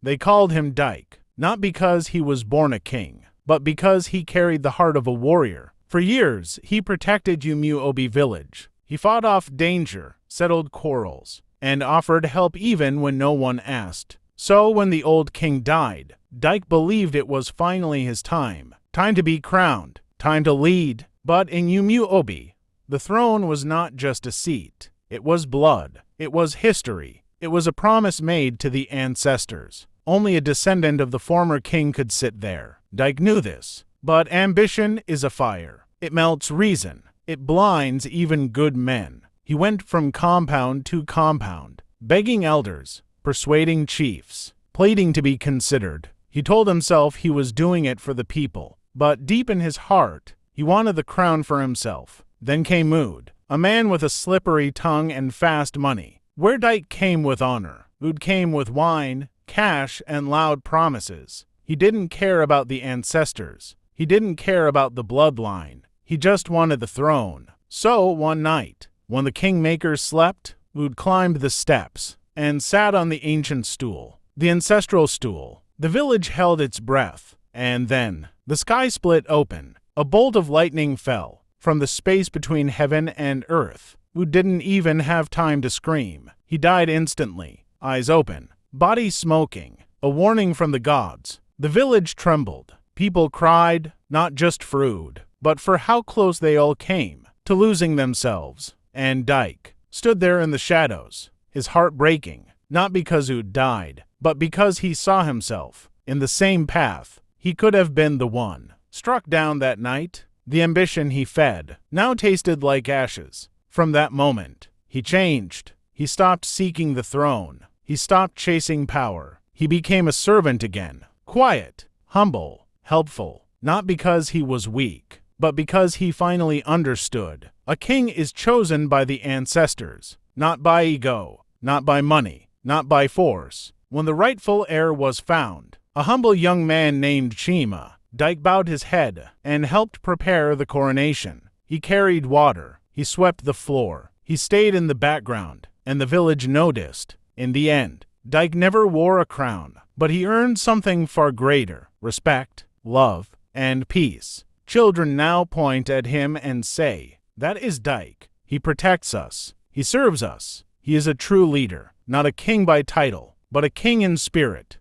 They called him Dike, not because he was born a king, but because he carried the heart of a warrior. For years, he protected Umuobi village. He fought off danger, settled quarrels, and offered help even when no one asked. So when the old king died, Dike believed it was finally his time. Time to be crowned, time to lead. But in Umuobi, the throne was not just a seat. It was blood. It was history. It was a promise made to the ancestors. Only a descendant of the former king could sit there. Dike knew this. But ambition is a fire. It melts reason. It blinds even good men. He went from compound to compound, begging elders, persuading chiefs, pleading to be considered. He told himself he was doing it for the people, but deep in his heart, he wanted the crown for himself. Then came Mood, a man with a slippery tongue and fast money. Where Dike came with honor, Mood came with wine, cash, and loud promises. He didn't care about the ancestors. He didn't care about the bloodline. He just wanted the throne. So one night, when the kingmakers slept, Mood climbed the steps and sat on the ancient stool, the ancestral stool. The village held its breath, and then the sky split open. A bolt of lightning fell from the space between heaven and earth. Mood didn't even have time to scream. He died instantly, eyes open, body smoking, a warning from the gods. The village trembled. People cried, not just for Ood, but for how close they all came to losing themselves. And Dike stood there in the shadows, his heart breaking, not because Ood died, but because he saw himself in the same path. He could have been the one. Struck down that night, the ambition he fed now tasted like ashes. From that moment, he changed. He stopped seeking the throne. He stopped chasing power. He became a servant again, quiet, humble, helpful, not because he was weak, but because he finally understood. A king is chosen by the ancestors, not by ego, not by money, not by force. When the rightful heir was found, a humble young man named Chima, Dike bowed his head and helped prepare the coronation. He carried water. He swept the floor. He stayed in the background, and the village noticed. In the end, Dike never wore a crown, but he earned something far greater: respect, love, and peace. Children now point at him and say, "That is Dike. He protects us. He serves us. He is a true leader, not a king by title, but a king in spirit."